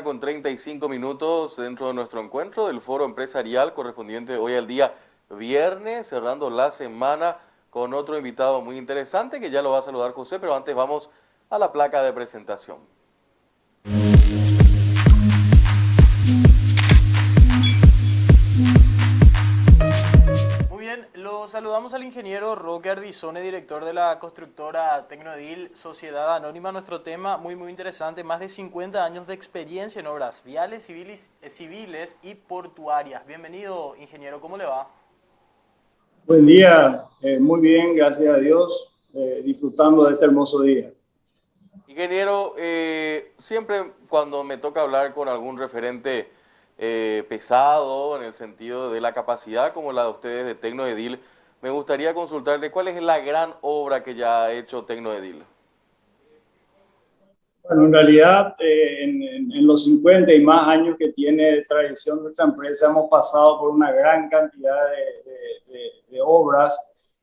con 35 minutos dentro de nuestro encuentro del foro empresarial correspondiente hoy al día viernes, cerrando la semana con otro invitado muy interesante que ya lo va a saludar José, pero antes vamos a la placa de presentación. Muy bien, lo saludamos al ingeniero Roque Ardizone, director de la constructora Tecnodil Sociedad Anónima. Nuestro tema muy interesante, más de 50 años de experiencia en obras viales, civiles y portuarias. Bienvenido, ingeniero, ¿cómo le va? Buen día, muy bien, gracias a Dios, disfrutando de este hermoso día. Ingeniero, siempre cuando me toca hablar con algún referente pesado en el sentido de la capacidad como la de ustedes de Tecnoedil, me gustaría consultarle cuál es la gran obra que ya ha hecho Tecnoedil. Bueno, en realidad, en los 50 y más años que tiene de tradición nuestra empresa, hemos pasado por una gran cantidad de obras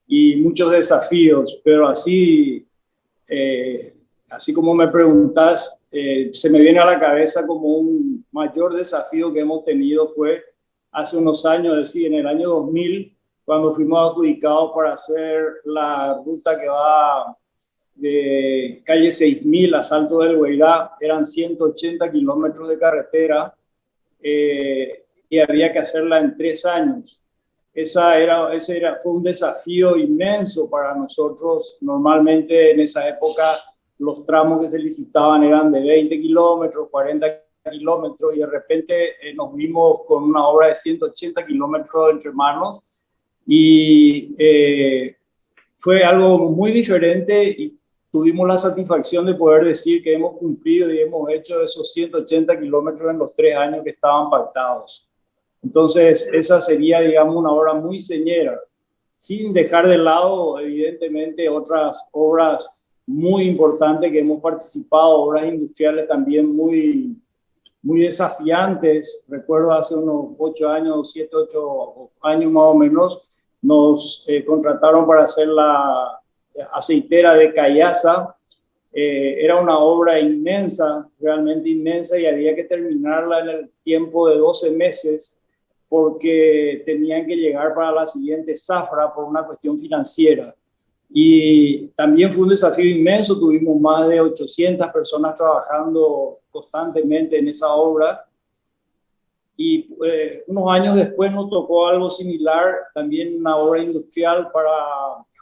y muchos desafíos, pero así como me preguntas, se me viene a la cabeza como un mayor desafío que hemos tenido fue hace unos años, es decir, en el año 2000, cuando fuimos adjudicados para hacer la ruta que va de calle 6000 a Salto del Guairá. Eran 180 kilómetros de carretera, y había que hacerla en 3 años. Fue un desafío inmenso para nosotros. Normalmente en esa época los tramos que se licitaban eran de 20 kilómetros, 40 kilómetros, y de repente nos vimos con una obra de 180 kilómetros entre manos, y fue algo muy diferente, y tuvimos la satisfacción de poder decir que hemos cumplido y hemos hecho esos 180 kilómetros en los 3 años que estaban pactados. Entonces, esa sería, digamos, una obra muy señera, sin dejar de lado, evidentemente, otras obras muy importantes que hemos participado, obras industriales también muy desafiantes. Recuerdo hace unos 8 años, 7, 8 años más o menos, nos contrataron para hacer la aceitera de Cayasa. Era una obra inmensa, realmente inmensa, y había que terminarla en el tiempo de 12 meses porque tenían que llegar para la siguiente zafra por una cuestión financiera. Y también fue un desafío inmenso, tuvimos más de 800 personas trabajando constantemente en esa obra. Y unos años después nos tocó algo similar, también una obra industrial para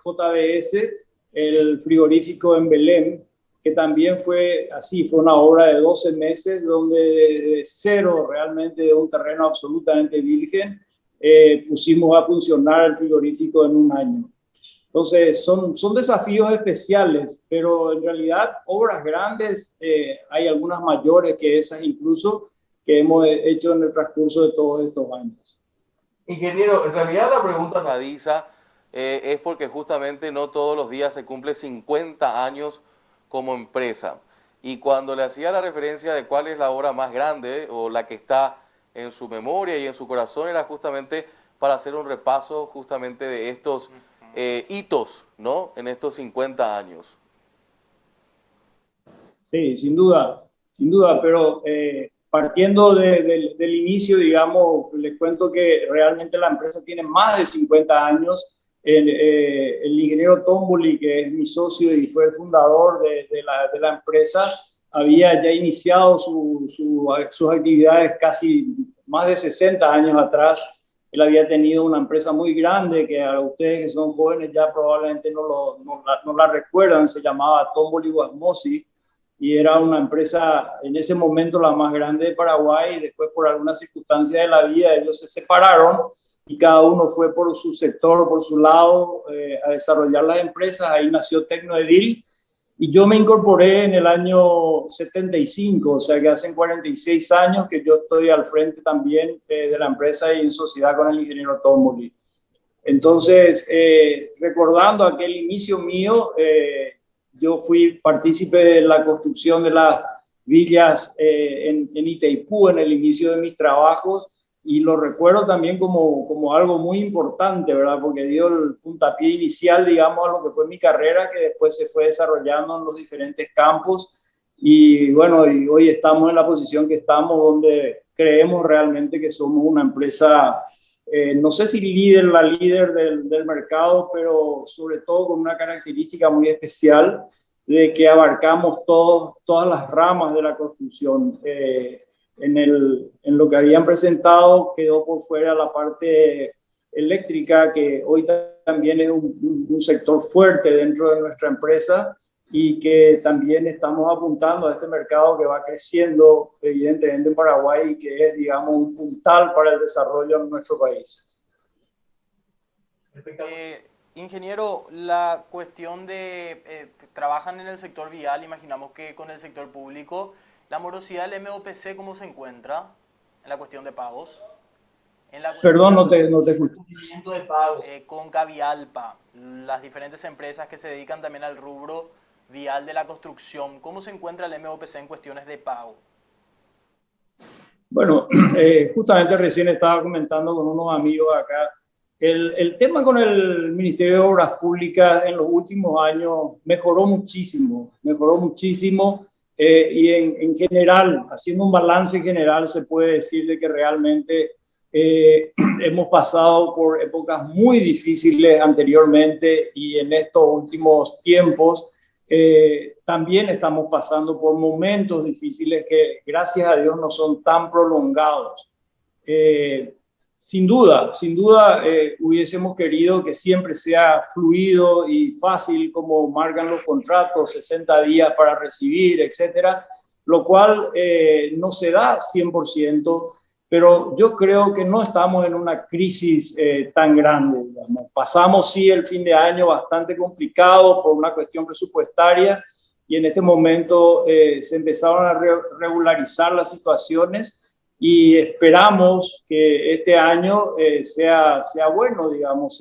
JBS, el frigorífico en Belén, que también fue así, fue una obra de 12 meses, donde de cero, realmente de un terreno absolutamente virgen, pusimos a funcionar el frigorífico en un año. Entonces, son desafíos especiales, pero en realidad obras grandes, hay algunas mayores que esas incluso, que hemos hecho en el transcurso de todos estos años. Ingeniero, en realidad la pregunta radiza es porque justamente no todos los días se cumple 50 años como empresa. Y cuando le hacía la referencia de cuál es la obra más grande o la que está en su memoria y en su corazón, era justamente para hacer un repaso justamente de estos hitos, ¿no? En estos 50 años. Sí, sin duda, pero partiendo del inicio, digamos, les cuento que realmente la empresa tiene más de 50 años. El ingeniero Tomboli, que es mi socio y fue el fundador de la empresa, había ya iniciado sus actividades casi más de 60 años atrás. Él había tenido una empresa muy grande que a ustedes que son jóvenes ya probablemente no la recuerdan. Se llamaba Tomboli Guasmosi, y era una empresa en ese momento la más grande de Paraguay. Y después, por algunas circunstancias de la vida, ellos se separaron y cada uno fue por su sector, por su lado, a desarrollar las empresas. Ahí nació Tecnoedil, y yo me incorporé en el año 75, o sea que hacen 46 años que yo estoy al frente también de la empresa y en sociedad con el ingeniero Tomboli. Entonces, recordando aquel inicio mío, yo fui partícipe de la construcción de las villas en Itaipú en el inicio de mis trabajos, y lo recuerdo también como algo muy importante, ¿verdad? Porque dio el puntapié inicial, digamos, a lo que fue mi carrera, que después se fue desarrollando en los diferentes campos. Y bueno, y hoy estamos en la posición que estamos, donde creemos realmente que somos una empresa, no sé si la líder del mercado, pero sobre todo con una característica muy especial de que abarcamos todas las ramas de la construcción. En lo que habían presentado quedó por fuera la parte eléctrica, que hoy también es un sector fuerte dentro de nuestra empresa, y que también estamos apuntando a este mercado que va creciendo evidentemente en Paraguay y que es, digamos, un puntal para el desarrollo en nuestro país. Ingeniero, la cuestión de trabajan en el sector vial, imaginamos que con el sector público, la morosidad del MOPC, ¿cómo se encuentra en la cuestión de pagos? Perdón, no te escucho. De pagos. Con Cavialpa, las diferentes empresas que se dedican también al rubro vial de la construcción, ¿cómo se encuentra el MOPC en cuestiones de pago? Bueno, justamente recién estaba comentando con unos amigos acá. El tema con el Ministerio de Obras Públicas en los últimos años mejoró muchísimo, y en general, haciendo un balance general, se puede decir de que realmente hemos pasado por épocas muy difíciles anteriormente, y en estos últimos tiempos también estamos pasando por momentos difíciles que, gracias a Dios, no son tan prolongados. Sin duda, hubiésemos querido que siempre sea fluido y fácil, como marcan los contratos, 60 días para recibir, etcétera, lo cual no se da 100%, pero yo creo que no estamos en una crisis tan grande, digamos. Pasamos, sí, el fin de año bastante complicado por una cuestión presupuestaria, y en este momento se empezaron a regularizar las situaciones, y esperamos que este año sea bueno, digamos,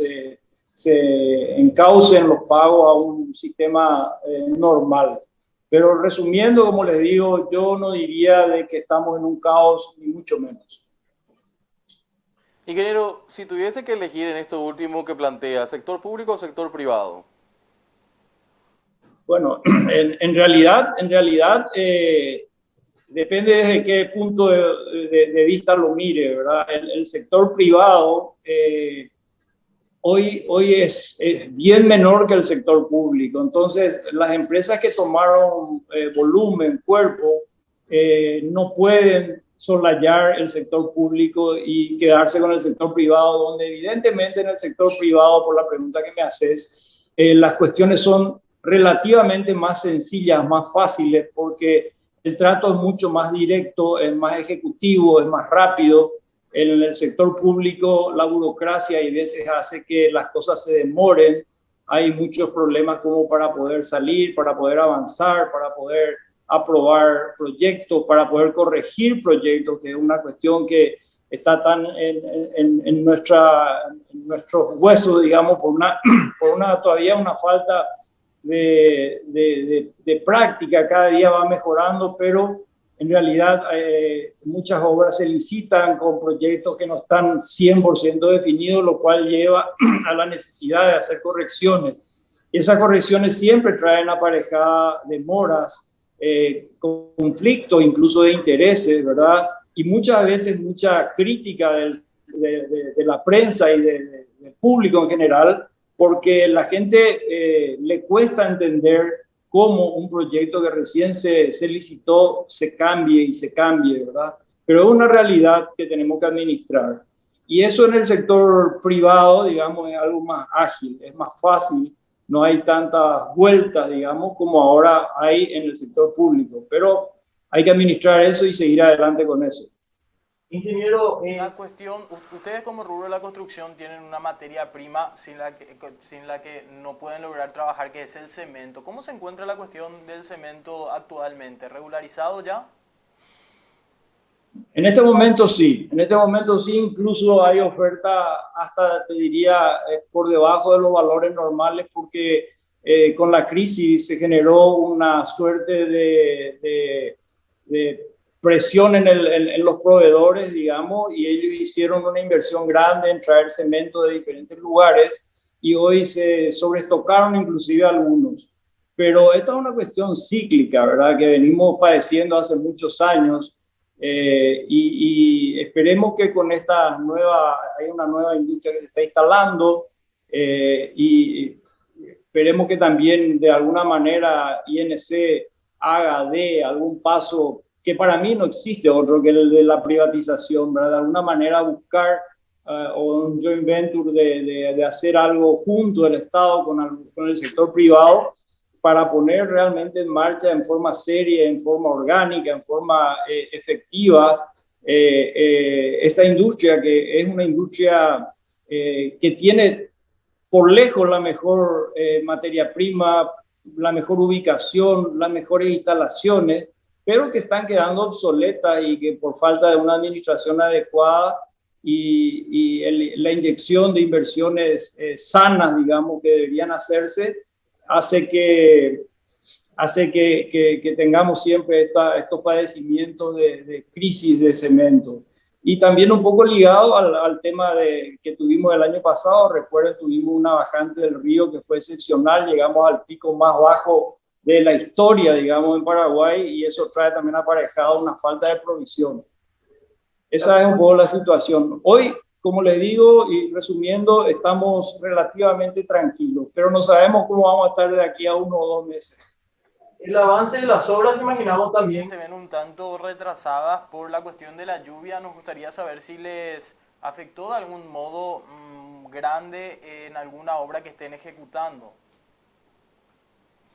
se encaucen los pagos a un sistema normal. Pero resumiendo, como les digo, yo no diría de que estamos en un caos, ni mucho menos. Ingeniero, si tuviese que elegir en esto último que plantea, ¿sector público o sector privado? Bueno, en realidad, depende desde qué punto de vista lo mire, ¿verdad? El sector privado hoy es bien menor que el sector público. Entonces, las empresas que tomaron volumen, cuerpo, no pueden soslayar el sector público y quedarse con el sector privado, donde evidentemente en el sector privado, por la pregunta que me haces, las cuestiones son relativamente más sencillas, más fáciles, porque el trato es mucho más directo, es más ejecutivo, es más rápido. En el sector público, la burocracia a veces hace que las cosas se demoren. Hay muchos problemas como para poder salir, para poder avanzar, para poder aprobar proyectos, para poder corregir proyectos, que es una cuestión que está tan en nuestros huesos, digamos, todavía una falta de práctica. Cada día va mejorando, pero en realidad muchas obras se licitan con proyectos que no están 100% definidos, lo cual lleva a la necesidad de hacer correcciones. Y esas correcciones siempre traen aparejadas demoras, conflictos, incluso de intereses, ¿verdad? Y muchas veces mucha crítica de la prensa y del público en general, porque la gente le cuesta entender cómo un proyecto que recién se licitó se cambie, ¿verdad? Pero es una realidad que tenemos que administrar. Y eso en el sector privado, digamos, es algo más ágil, es más fácil, no hay tantas vueltas, digamos, como ahora hay en el sector público. Pero hay que administrar eso y seguir adelante con eso. Ingeniero, una cuestión, ustedes como rubro de la construcción tienen una materia prima sin la que no pueden lograr trabajar, que es el cemento. ¿Cómo se encuentra la cuestión del cemento actualmente? ¿Regularizado ya? En este momento sí, incluso hay oferta hasta, te diría, por debajo de los valores normales, porque con la crisis se generó una suerte de presión en los proveedores, digamos, y ellos hicieron una inversión grande en traer cemento de diferentes lugares, y hoy se sobreestocaron inclusive algunos. pero esta es una cuestión cíclica, ¿verdad? Que venimos padeciendo hace muchos años y esperemos que con hay una nueva industria que se está instalando y esperemos que también de alguna manera INC haga de algún paso que para mí no existe otro que el de la privatización, ¿verdad? De alguna manera buscar o un joint venture de hacer algo junto del Estado con el sector privado para poner realmente en marcha en forma seria, en forma orgánica, en forma efectiva esta industria que es una industria que tiene por lejos la mejor materia prima, la mejor ubicación, las mejores instalaciones, pero que están quedando obsoletas y que por falta de una administración adecuada la inyección de inversiones sanas, digamos, que deberían hacerse, hace que tengamos siempre estos padecimientos de crisis de cemento. Y también un poco ligado al tema que tuvimos el año pasado, recuerden, tuvimos una bajante del río que fue excepcional, llegamos al pico más bajo de la historia, digamos, en Paraguay, y eso trae también aparejado una falta de provisión. Esa es un poco la situación. Hoy, como les digo, y resumiendo, estamos relativamente tranquilos, pero no sabemos cómo vamos a estar de aquí a 1 o 2 meses. El avance de las obras, imaginamos también, se ven un tanto retrasadas por la cuestión de la lluvia. Nos gustaría saber si les afectó de algún modo grande en alguna obra que estén ejecutando.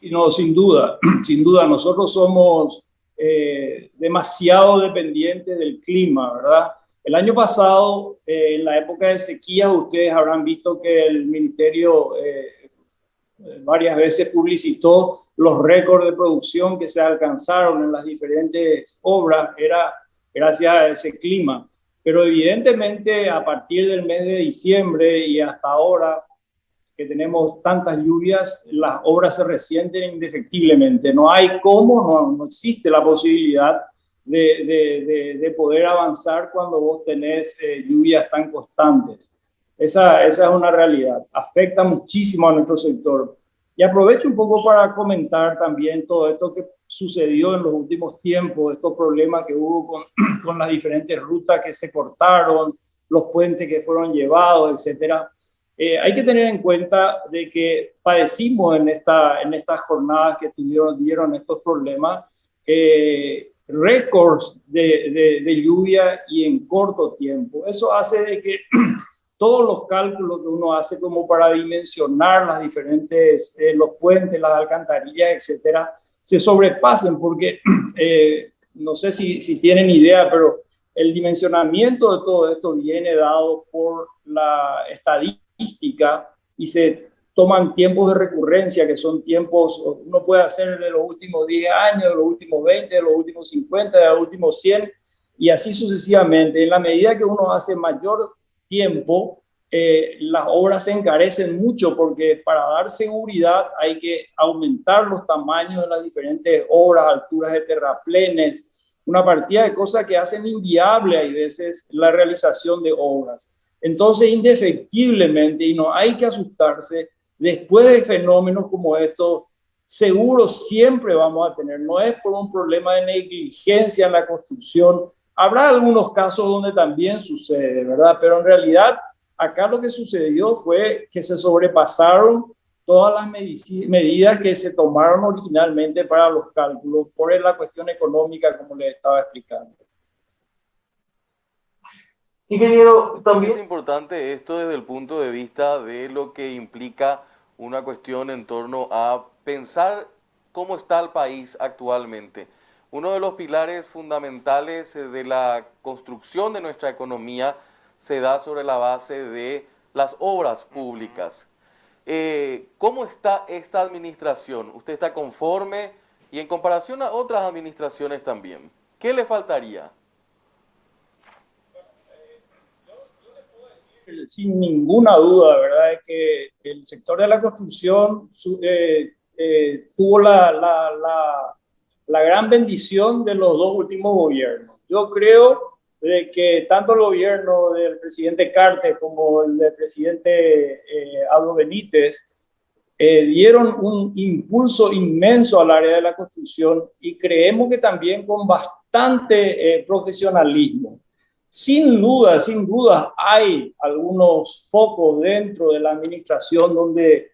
No, sin duda, sin duda. Nosotros somos demasiado dependientes del clima, ¿verdad? El año pasado, en la época de sequía, ustedes habrán visto que el Ministerio varias veces publicitó los récords de producción que se alcanzaron en las diferentes obras, era gracias a ese clima. Pero evidentemente a partir del mes de diciembre y hasta ahora que tenemos tantas lluvias, las obras se resienten indefectiblemente. No hay cómo, no existe la posibilidad de poder avanzar cuando vos tenés lluvias tan constantes. Esa es una realidad. Afecta muchísimo a nuestro sector. Y aprovecho un poco para comentar también todo esto que sucedió en los últimos tiempos, estos problemas que hubo con las diferentes rutas que se cortaron, los puentes que fueron llevados, etcétera. Hay que tener en cuenta de que padecimos en estas jornadas que dieron estos problemas récords de lluvia y en corto tiempo. Eso hace de que todos los cálculos que uno hace como para dimensionar las diferentes, los puentes, las alcantarillas, etcétera, se sobrepasen porque no sé si tienen idea, pero el dimensionamiento de todo esto viene dado por la estadística y se toman tiempos de recurrencia, que son tiempos, uno puede hacer de los últimos 10 años, de los últimos 20, de los últimos 50, de los últimos 100, y así sucesivamente. En la medida que uno hace mayor tiempo, las obras se encarecen mucho porque para dar seguridad hay que aumentar los tamaños de las diferentes obras, alturas de terraplenes, una partida de cosas que hacen inviable a veces la realización de obras. Entonces, indefectiblemente, y no hay que asustarse, después de fenómenos como estos, seguro siempre vamos a tener, no es por un problema de negligencia en la construcción, habrá algunos casos donde también sucede, ¿verdad? Pero en realidad, acá lo que sucedió fue que se sobrepasaron todas las medidas que se tomaron originalmente para los cálculos por la cuestión económica, como les estaba explicando. Ingeniero, también es importante esto desde el punto de vista de lo que implica una cuestión en torno a pensar cómo está el país actualmente. Uno de los pilares fundamentales de la construcción de nuestra economía se da sobre la base de las obras públicas. ¿Cómo está esta administración? ¿Usted está conforme? Y en comparación a otras administraciones también, ¿qué le faltaría? Sin ninguna duda, ¿verdad? Es que el sector de la construcción tuvo la gran bendición de los dos últimos gobiernos. Yo creo de que tanto el gobierno del presidente Cartes como el del presidente Álvaro Benítez dieron un impulso inmenso al área de la construcción y creemos que también con bastante profesionalismo. Sin duda, hay algunos focos dentro de la administración donde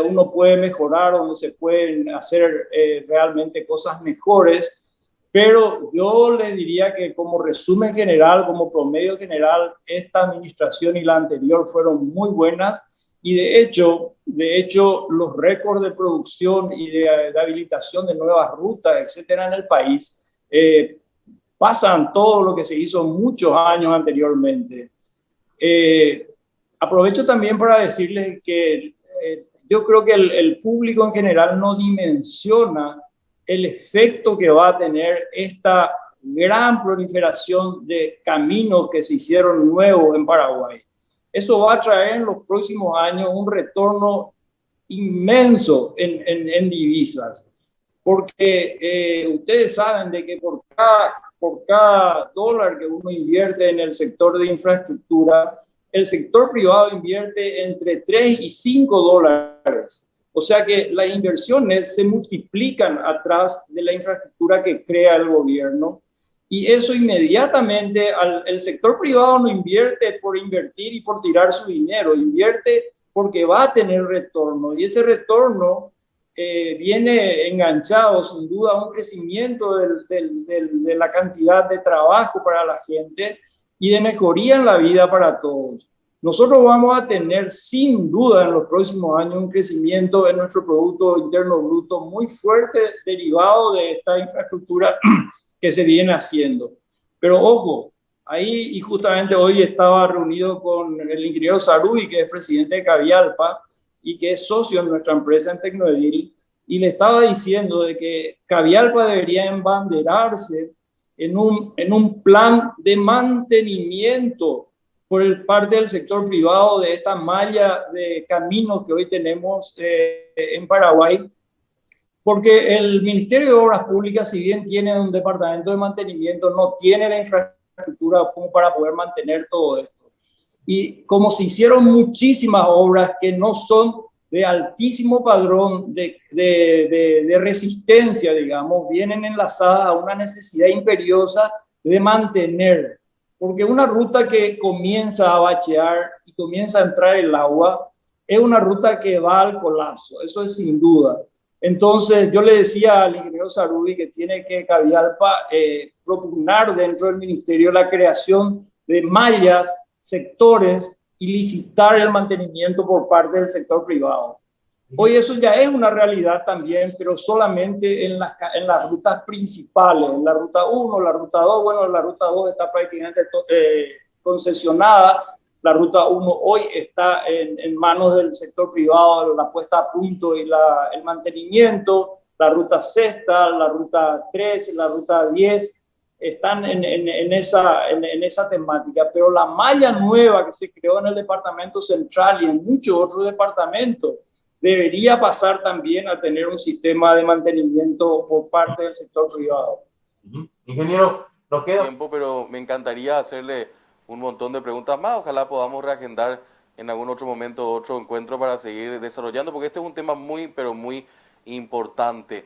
uno puede mejorar, donde se pueden hacer realmente cosas mejores, pero yo les diría que como resumen general, como promedio general, esta administración y la anterior fueron muy buenas y de hecho los récords de producción y de habilitación de nuevas rutas, etcétera, en el país, pasan todo lo que se hizo muchos años anteriormente. Aprovecho también para decirles que yo creo que el público en general no dimensiona el efecto que va a tener esta gran proliferación de caminos que se hicieron nuevos en Paraguay. Eso va a traer en los próximos años un retorno inmenso en divisas, porque ustedes saben de que por cada dólar que uno invierte en el sector de infraestructura, el sector privado invierte entre 3 y 5 dólares. O sea que las inversiones se multiplican atrás de la infraestructura que crea el gobierno y eso inmediatamente el sector privado no invierte por invertir y por tirar su dinero, invierte porque va a tener retorno y ese retorno viene enganchado sin duda a un crecimiento de la cantidad de trabajo para la gente y de mejoría en la vida para todos. Nosotros vamos a tener sin duda en los próximos años un crecimiento en nuestro Producto Interno Bruto muy fuerte derivado de esta infraestructura que se viene haciendo. Pero ojo, ahí y justamente hoy estaba reunido con el ingeniero Sarubi, que es presidente de Cavialpa y que es socio en nuestra empresa en Tecnoedil, y le estaba diciendo de que Cavialpa debería embanderarse en un plan de mantenimiento por parte del sector privado de esta malla de caminos que hoy tenemos en Paraguay, porque el Ministerio de Obras Públicas, si bien tiene un departamento de mantenimiento, no tiene la infraestructura como para poder mantener todo esto. Y como se hicieron muchísimas obras que no son de altísimo padrón de resistencia, digamos, vienen enlazadas a una necesidad imperiosa de mantener. Porque una ruta que comienza a bachear y comienza a entrar el agua es una ruta que va al colapso, eso es sin duda. Entonces yo le decía al ingeniero Sarubi que tiene que Cavialpa propugnar dentro del ministerio la creación de mallas, sectores y licitar el mantenimiento por parte del sector privado. Hoy eso ya es una realidad también, pero solamente en las rutas principales, en la ruta 1, la ruta 2, bueno, la ruta 2 está prácticamente concesionada, la ruta 1 hoy está en manos del sector privado, la puesta a punto y el mantenimiento, la ruta sexta, la ruta 3, la ruta 10, están en esa temática, pero la malla nueva que se creó en el departamento central y en muchos otros departamentos, debería pasar también a tener un sistema de mantenimiento por parte del sector privado. Ingeniero, nos queda tiempo, pero me encantaría hacerle un montón de preguntas más. Ojalá podamos reagendar en algún otro momento otro encuentro para seguir desarrollando, porque este es un tema muy, pero muy importante.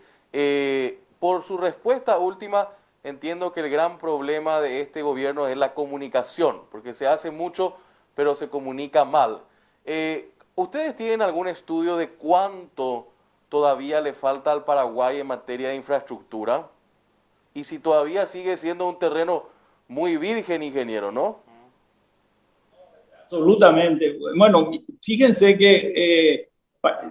Por su respuesta última, entiendo que el gran problema de este gobierno es la comunicación, porque se hace mucho, pero se comunica mal. ¿Ustedes tienen algún estudio de cuánto todavía le falta al Paraguay en materia de infraestructura? Y si todavía sigue siendo un terreno muy virgen, ingeniero, ¿no? Absolutamente. Bueno, fíjense que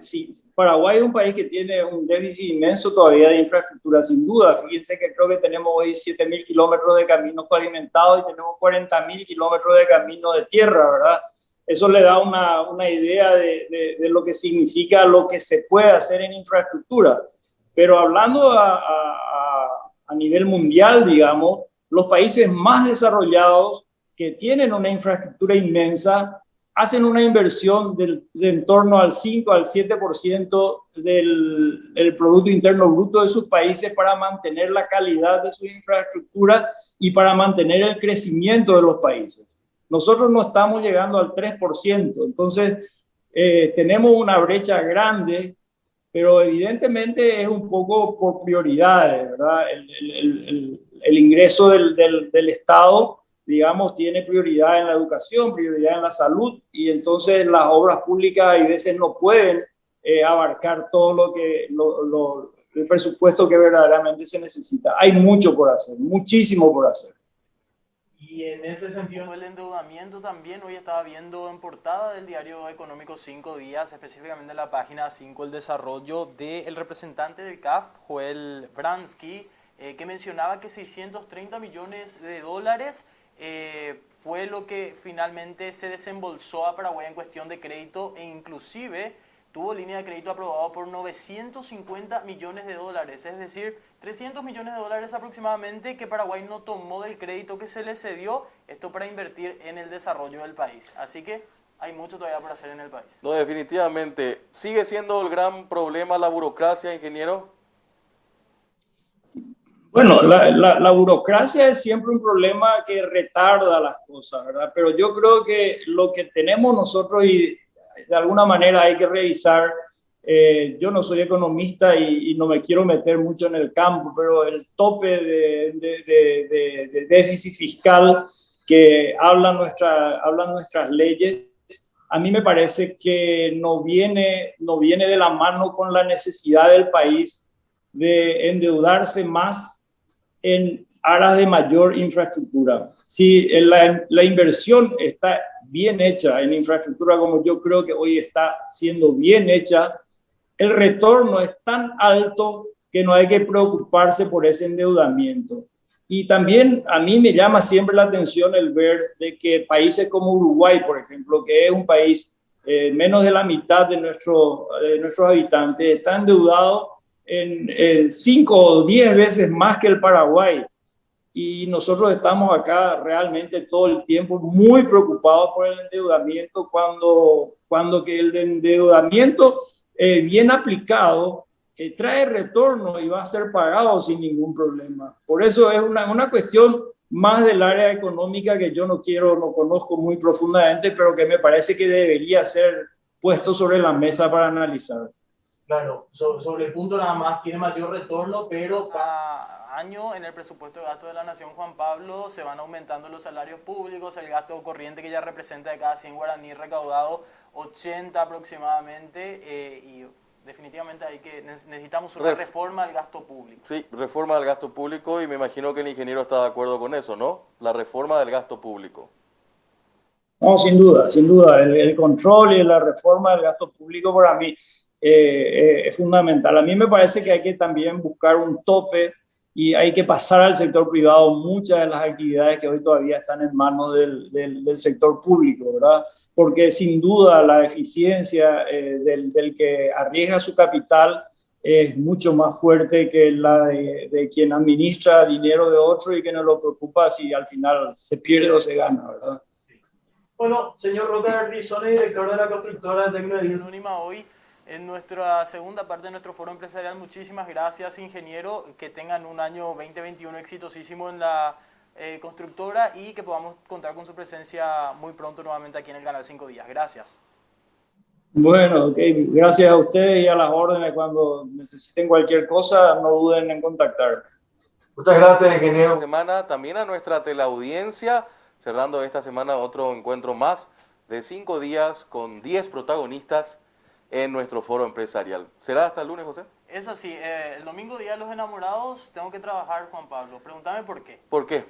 sí, Paraguay es un país que tiene un déficit inmenso todavía de infraestructura, sin duda. Fíjense que creo que tenemos hoy 7.000 kilómetros de caminos pavimentados y tenemos 40.000 kilómetros de caminos de tierra, ¿verdad? Eso le da una idea de lo que significa lo que se puede hacer en infraestructura. Pero hablando a nivel mundial, digamos, los países más desarrollados que tienen una infraestructura inmensa hacen una inversión de en torno al 5 al 7% del Producto Interno Bruto de sus países para mantener la calidad de su infraestructura y para mantener el crecimiento de los países. Nosotros no estamos llegando al 3%, entonces tenemos una brecha grande, pero evidentemente es un poco por prioridades, ¿verdad? El ingreso del Estado, digamos, tiene prioridad en la educación, prioridad en la salud, y entonces las obras públicas a veces no pueden abarcar todo el presupuesto que verdaderamente se necesita. Hay mucho por hacer, muchísimo por hacer. Y en ese sentido, el endeudamiento también, hoy estaba viendo en portada del diario económico 5 días, específicamente en la página 5, el desarrollo del representante del CAF, Joel Bransky, que mencionaba que 630 millones de dólares fue lo que finalmente se desembolsó a Paraguay en cuestión de crédito, e inclusive tuvo línea de crédito aprobado por 950 millones de dólares, es decir, 300 millones de dólares aproximadamente que Paraguay no tomó del crédito que se le cedió, esto para invertir en el desarrollo del país. Así que hay mucho todavía por hacer en el país. No, definitivamente. ¿Sigue siendo el gran problema la burocracia, ingeniero? Bueno, la burocracia es siempre un problema que retarda las cosas, ¿verdad? Pero yo creo que lo que tenemos nosotros, y de alguna manera hay que revisar, yo no soy economista y no me quiero meter mucho en el campo, pero el tope de déficit fiscal que hablan nuestras leyes, a mí me parece que no viene de la mano con la necesidad del país de endeudarse más en aras de mayor infraestructura. Si la inversión está bien hecha en infraestructura, como yo creo que hoy está siendo bien hecha, el retorno es tan alto que no hay que preocuparse por ese endeudamiento. Y también a mí me llama siempre la atención el ver de que países como Uruguay, por ejemplo, que es un país menos de la mitad de nuestros habitantes, está endeudado en 5 o 10 veces más que el Paraguay. Y nosotros estamos acá realmente todo el tiempo muy preocupados por el endeudamiento, cuando que el endeudamiento bien aplicado trae retorno y va a ser pagado sin ningún problema. Por eso es una cuestión más del área económica que yo no conozco muy profundamente, pero que me parece que debería ser puesto sobre la mesa para analizar. Claro, sobre el punto nada más, tiene mayor retorno, pero cada año en el presupuesto de gasto de la Nación, Juan Pablo, se van aumentando los salarios públicos, el gasto corriente que ya representa de cada 100 guaraní recaudado 80 aproximadamente, y definitivamente necesitamos una reforma al gasto público. Sí, reforma del gasto público, y me imagino que el ingeniero está de acuerdo con eso, ¿no? La reforma del gasto público. No, sin duda, sin duda. El control y la reforma del gasto público para mí es fundamental. A mí me parece que hay que también buscar un tope y hay que pasar al sector privado muchas de las actividades que hoy todavía están en manos del sector público, ¿verdad? Porque sin duda la eficiencia del que arriesga su capital es mucho más fuerte que la de quien administra dinero de otro y que no lo preocupa si al final se pierde o se gana, ¿verdad? Bueno, señor Roca Ardizone, director de la constructora Tecnodil Anónima, hoy en nuestra segunda parte de nuestro foro empresarial. Muchísimas gracias, ingeniero, que tengan un año 2021 exitosísimo en la constructora y que podamos contar con su presencia muy pronto nuevamente aquí en el canal 5 días. Gracias. Bueno, okay. Gracias a ustedes y a las órdenes. Cuando necesiten cualquier cosa, no duden en contactarme. Muchas gracias, ingeniero. Esta semana también a nuestra teleaudiencia, cerrando esta semana otro encuentro más de 5 días con 10 protagonistas en nuestro foro empresarial. ¿Será hasta el lunes, José? Es así, el domingo, Día de los Enamorados, tengo que trabajar, Juan Pablo. Pregúntame por qué. ¿Por qué?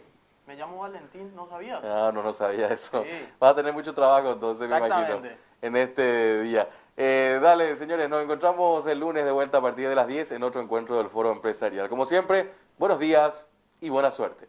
Me llamo Valentín, ¿no sabías? Ah, no sabía eso. Sí. Vas a tener mucho trabajo entonces, me imagino, en este día. Dale, señores, nos encontramos el lunes de vuelta a partir de las 10 en otro encuentro del foro empresarial. Como siempre, buenos días y buena suerte.